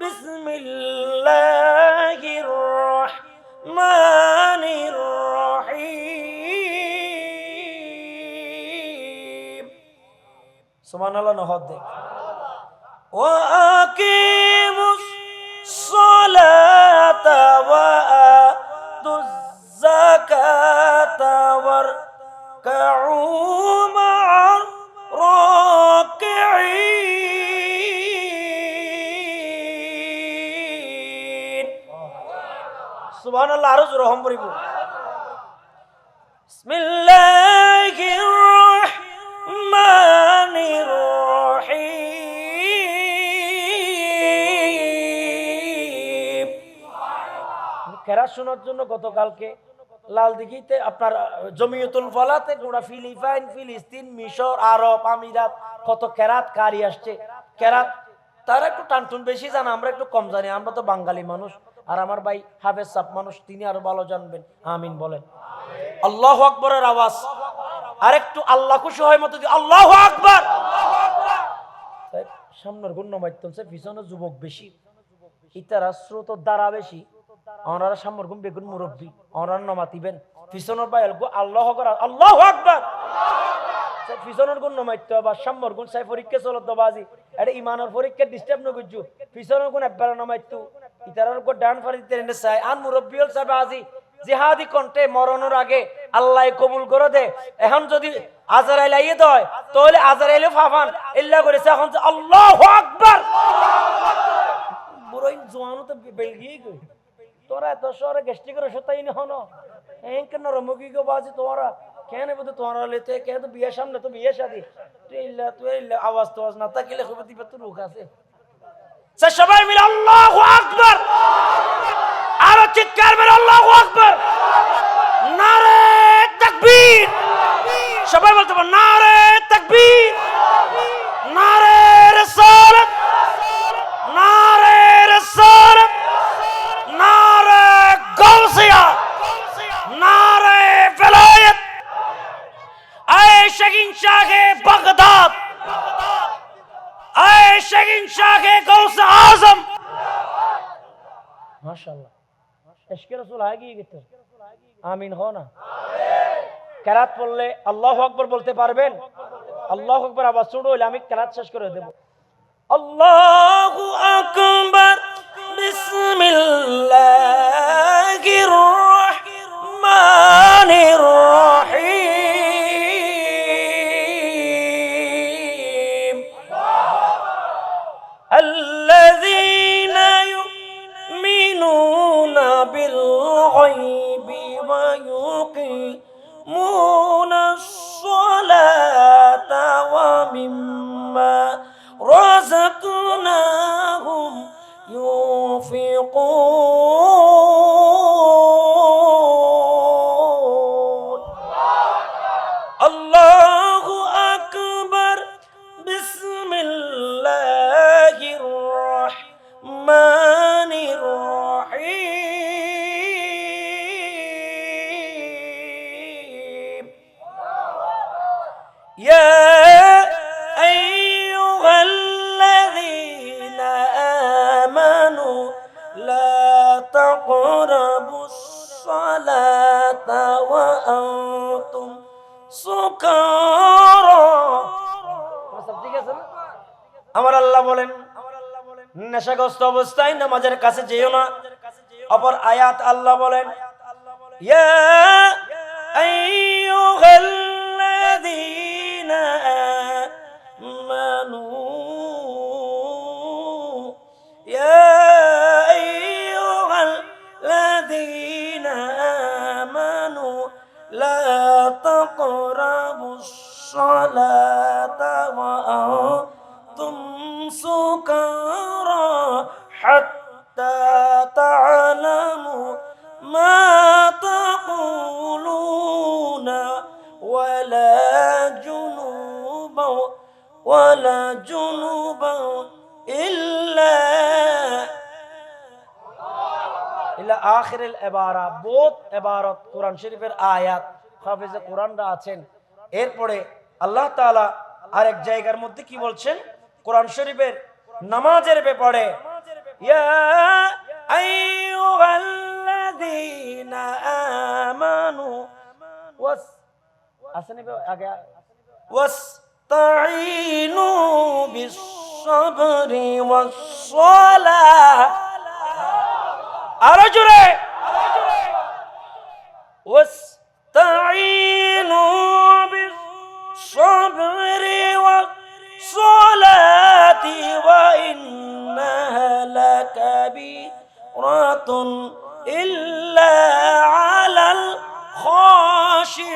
বিসমিল্লাহির রহমানির রহিম। সুবহানাল্লাহ নহদ ওয়া আকিমুস সালাতা ওয়া আতুজ যাকাতা ওয়ারকাউ মা'আর রাকিঈন। সুবহানাল্লাহ, আরো জোরে হম বলিব। বিসমিল্লাহির রহমানির রহিম। কেরাত শোনার জন্য গতকালকে লালদিঘিতে আপনার জমিয়তুল ফলাতে গোটা ফিলিপাইন, ফিলিস্তিন, মিশর, আরব আমিরাত কত কেরাত কারি আসছে। কেরাত তারা একটু টানটুন বেশি জানা, আমরা একটু কম জানি, আমরা তো বাঙালি মানুষ। আর আমার ভাই হাফেজ সাহেব মানুষ, তিনি আরো ভালো জানবেন। আমিন বলেন। আল্লাহু আকবরের আওয়াজ আর একটু আল্লাহ খুশি হয় মতো আল্লাহু আকবার। সামনের গুণ নমাইতেছে, পিছনে যুবক বেশি, ইতারা স্রোত দ্বারা বেশি, ওনারা সামর গুণ বেগুন মুরব্বী, ওনারা নমাতিবেন পিছনের ভাই আল্লাহ আল্লাহু আকবার। পিছনের গুণ নমাইতে বা সামর গুণ সাই পরীক্ষা চলত বাজি, এটা ইমানের পরীক্ষা ডিস্টার্ব ন করছু, পিছনের গুণ একবার নমাইতু ইতারার গো ডান ফারিতে এনে চাই আন মুরব্বী হল সাহেব আজি জিহাদি কণ্ঠে মরণের আগে আল্লাহ কবুল করে দে। এখন যদি আজরাইল আইয়ে দেয় তাহলে আজরাইলে ফাফান ইল্লা করেছে, এখন আল্লাহু আকবার। বুড়ো জোয়ানো তো বেলগিয়ে গই, তোরা এত শহরে গেস্টি করে সতাই নি হন কেন রমুকি গো বাজি, তোরা কেন বলতে তোরা লেতে কে তো বিয়ের সামনে তো বিয়ে শাদি, তুই ইল্লা আওয়াজ তো না তাকিলে খবর দিবে তো রুখ আছে। সবাই মিলে আল্লাহু আকবার, আরো চিৎকার মেরে আল্লাহু আকবার, নারে তাকবীর। সবাই বলতে পারো নারে তাকবীর, নারে রিসালাত, নারে রিসালাত, নারে গাউসিয়া, নারে ফিলায়াত। আয়ে শাগিন শাহে বাগদাদ, আয়ে শাগিন শাহে গাউস আজম। মাশাআল্লাহ, ইশকে রাসূল আগে গেছে। আমিন হো না। কেরাত পড়লে আল্লাহু আকবার বলতে পারবেন? আল্লাহু আকবার আওয়াজ শুনো, আমি কেরাত শেষ করে দেব। আল্লাহু আকবার, বিসমিল্লাহির রহমানির রহিম। আল্লাযীনা ইউমিনুনা বিল গায়বি ওয়া ইউকিমুনাস সালাতা ওয়া মিম্মা রাযাকনাহুম ينفقون. الله أكبر، بسم الله الرحمن الرحيم. يا أيها الذين آمنوا لا تقربوا الصلاة وأنتم سكارى. আমার আল্লাহ বলেন নেশাগ্রস্ত অবস্থায় নামাজের কাছে যেও না। অপর আয়াত আল্লাহ বলেন, ইয়া আইয়ুহাল্লাযীনা আমানু ইয়া আইয়ুহাল্লাযীনা আমানু লা তাকরাবুস সালাতা ওয়া আনতুম সুকারা হাত্তা তা'লামু মা তাকুলুনা ওয়ালা জুনুবান ইল্লা আখিরিল ইবারা। বহুত ইবারত কোরআন শরীফের আয়াত হাফেজে কোরআনরা আছেন। এরপরে আল্লাহ তাআলা আরেক জায়গার মধ্যে কি বলছেন কোরআন শরীফের নামাজের ব্যাপারে, ইয়া আইয়ুহাল্লাযীনা আমানু ওয়াসতাঈনু বিস-সাবরি ওয়াস-সালাহ। আরো জোরে, ওয়াসতাঈনু বিস-সাবরি ওয়াস-সালাতি ওয়া ইন্নাহা লাকাবীরাতুন ইল্লা আলাল খাশিঈন।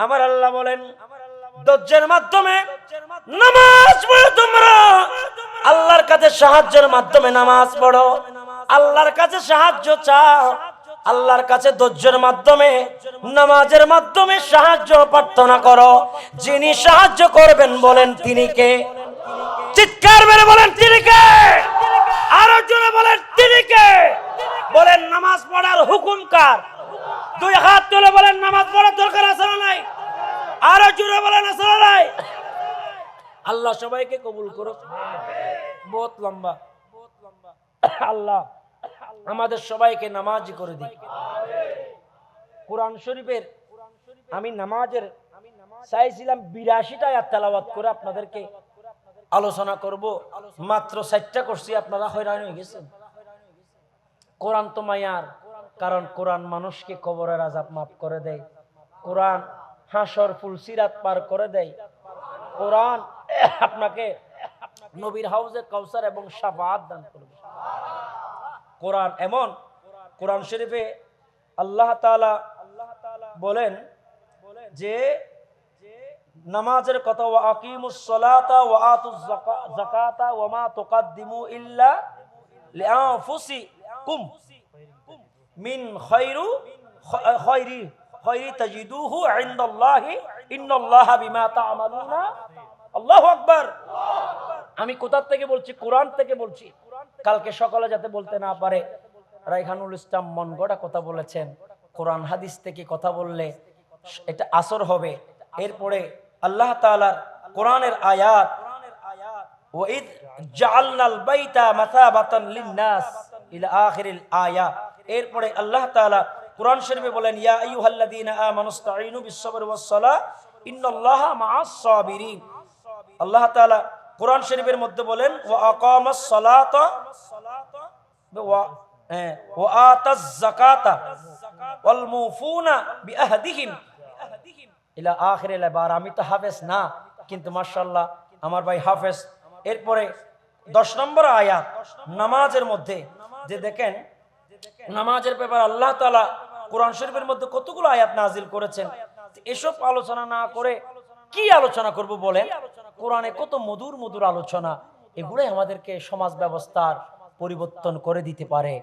আমার আল্লাহ বলেন, ধৈর্যের মাধ্যমে নামাজ পড়ো তোমরা, আল্লাহর কাছে সাহায্যের মাধ্যমে নামাজ পড়ো, আল্লাহর কাছে সাহায্য চাও, আল্লাহর কাছে ধৈর্যের মাধ্যমে নামাজের মাধ্যমে সাহায্য প্রার্থনা করো। যিনি সাহায্য করবেন বলেন তিনি কে? চিৎকার মেরে বলেন তিনি কে? আরো জোরে বলেন তিনি কে? বলেন নামাজ পড়ার হুকুম কার? দুই হাত তুলে বলেন নামাজ পড়ার দরকার আছে না নাই? আরো জোরে বলেন আছে না নাই? আল্লাহ সবাইকে কবুল করুক। বহুত লম্বা। আল্লাহ আমাদের সবাইকে নামাজি করে দিক। কোরআন শরীফের আমি নামাজের চাইছিলাম 82টা আয়াত তেলাওয়াত করে আপনাদেরকে আলোচনা করব, মাত্র 4টা করছি, আপনারা হয়রান হয়ে গেছেন। কোরআন তো মায়ার, কারণ কোরআন মানুষকে কবরের আযাব মাফ করে দেয়, কোরআন হাসর ফুলসিরাত পার করে দেয়, কোরআন আপনাকে নবীর হাউজে কাউসার এবং শাফাআত দান করবে। কোরআন এমন, কোরআন শরীফে আল্লাহ তাআলা বলেন যে নামাজের কথা, ওয়া আকিমুস সালাতা ওয়া আতুজ যাকাতা ওয়া মা তুকদ্দিমু ইল্লা লিআনফুসিকুম মিন খায়রি তাজিদুহু ইনদাল্লাহি ইন্নাল্লাহা বিমা তা'মালুনা। আল্লাহু আকবার। আমি কোথা থেকে বলছি? কোরআন থেকে বলছি। কালকে সকালে যাতে বলতে না পারে রাইহানুল ইসলাম মনগড়া কথা বলেছেন, কোরআন হাদিস থেকে কথা বললে এটা আসর হবে। এরপরে আল্লাহ তাআলার কোরআনের আয়াত, ওয়াইদ জাআলনাল বাইতা মাসাবাতান লিন-নাস ইলা আখিরিল আয়া। এরপরে আল্লাহ তাআলা কোরআন শরীফে বলেন, ইয়া আইয়ুহাল্লাযীনা আমানুস্তাঈনু বিস-সাবরি ওয়াস-সালাহ ইন্নাল্লাহা মা'আস-সাবিরিন। আল্লাহ তাআলা কোরআন শরীফের মধ্যে বলেন, ওয়া আকামাস সালাতা ওয়া আতাজ যাকাতা ওয়াল মুফুনা বিআহদিহিম ইলা আখিরিল ইবারা। আমি তো হাফেজ না, কিন্তু মাশাআল্লাহ আমার ভাই হাফেজ। এরপরে 10 নম্বর আয়াত নামাজের মধ্যে, যে দেখেন নামাজের ব্যাপারে আল্লাহ তাআলা কোরআন শরীফের মধ্যে কতগুলো আয়াত নাজিল করেছেন। এসব আলোচনা না করে কি আলোচনা করব বলেন? কোরআনে কত মধুর মধুর আলোচনা, এগুলোই আমাদেরকে সমাজ ব্যবস্থার পরিবর্তন করে দিতে পারে।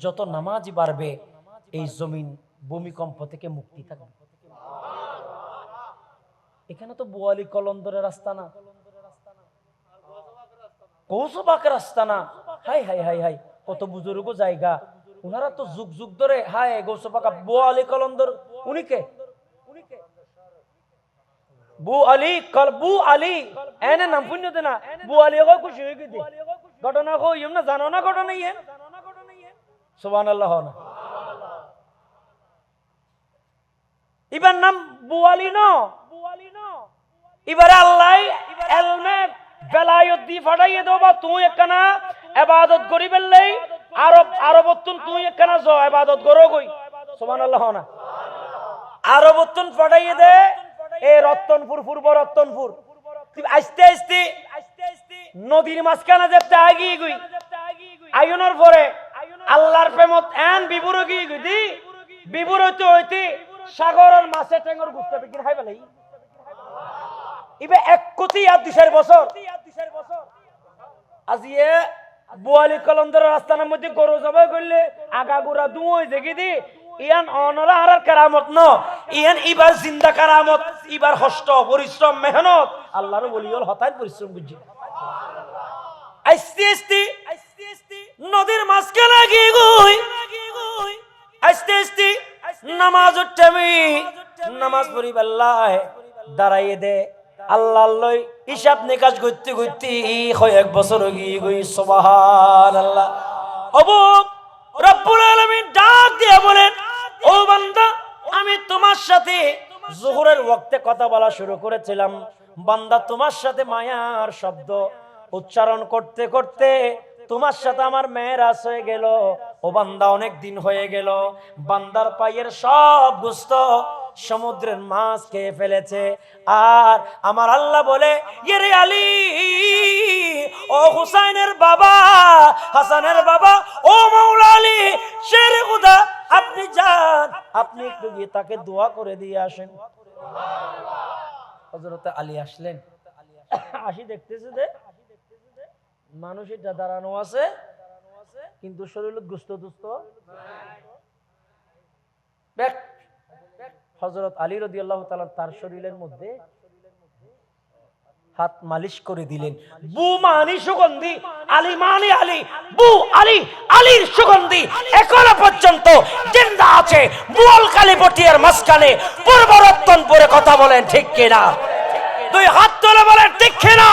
যত নামাজি বাড়বে এই জমিন ভূমিকম্প থেকে মুক্তি থাকবে। এখানে তো বোয়ালি কলন্দরের রাস্তা না, কৌশবাক রাস্তা না। হাই হাই হাই হাই, কত বুজুর্গ জায়গা, উনারা তো যুগ যুগ ধরে হায় গৌসপাকা বোয়ালি কলন্দর। উনি কে? বু আলী এনে নাম পুণ্য দে না, বু আলী খুশি হয়ে গেছে। ঘটনা কইম না, জানো না ঘটনা ইয়ে? সুবহানাল্লাহ না। ইবার নাম বুয়ালি ন এবারে আল্লাহ এলমে বেলায়ত দি ফাটাইয়ে দেবা তুই একখানা ইবাদত করি বেললেই আরবতুন তুই একখানা জ ইবাদত করো কই সুবহানাল্লাহ না আরবতুন ফাটাইয়ে দে এ রতনপুর পূর্ব রতনপুর আস্তে আস্তে নদীর মাঝখানে যেতে আগিয়ে গই আয়নের পরে আল্লাহর প্রেমত এন বিবুর গিয়ে গই দি বিবুর হইতে হইতে সাগরের মাছে টেঙ্গর গুস্তে বিক্রি খাই ফেলাই ইবে 1 বছর আজিয়ে বুয়ালি কলন্দরের রাস্তার মধ্যে গরু জবাই করলে আগাগোড়া দুই দেখি দি ইয়ান অনরা আর কারামত ন ইয়ান ইবার জিন্দা কারামত ইবার কষ্ট পরিশ্রম মেহনত আল্লাহর ওলিয়ল হতায় পরিশ্রম বুঝি আস্তে আস্তে নদীর মাঝখানে গিয়ে গই আস্তে আস্তে নামাজের টাইমে নামাজ পড়ি বেল্লাহ দাঁড়াইয়ে দে আল্লাহ লই হিসাব নিকাশ করতে করতে 1 বছর গিয়ে গই সুবহানাল্লাহ ওবো রব্বুল আলামিন ডাক দিয়ে বলেন ও বান্দা আমি তোমার সাথে যোহরের ওয়াক্তে কথা বলা শুরু করেছিলাম বান্দা তোমার সাথে মায়ার শব্দ উচ্চারণ করতে করতে তোমার সাথে আমার মেরাজ হয়ে গেল ও বান্দা অনেক দিন হয়ে গেল বান্দার পায়ের সব গোশত সমুদ্রের মাছ খেয়ে ফেলেছে আর আমার আল্লাহ বলে ইয়ে আলী ও হুসাইনের বাবা হাসানের বাবা ও মাওলা আলী শেরে খুদা আপনি যান আপনি একটু গিয়ে তাকে দোয়া করে দিয়ে আসেন হযরত আলী আসলেন আসি দেখতেছে যে মানুষ এটা দাঁড়ানো আছে কিন্তু শরীরে গোশত দুস্ত হযরত আলী রাদিয়াল্লাহু তাআলা তার শরীরের মধ্যে হাত মালিশ করে দিলেন বু মানি সুগন্ধি আলী মানি আলী বু আলী আলীর সুগন্ধি এখনো পর্যন্ত জিন্দা আছে বুয়াল কালীপটিয়ার মাঝখানে পূর্ব রতনপুরে কথা বলেন ঠিক কিনা দুই হাত তুলে বলেন ঠিক কিনা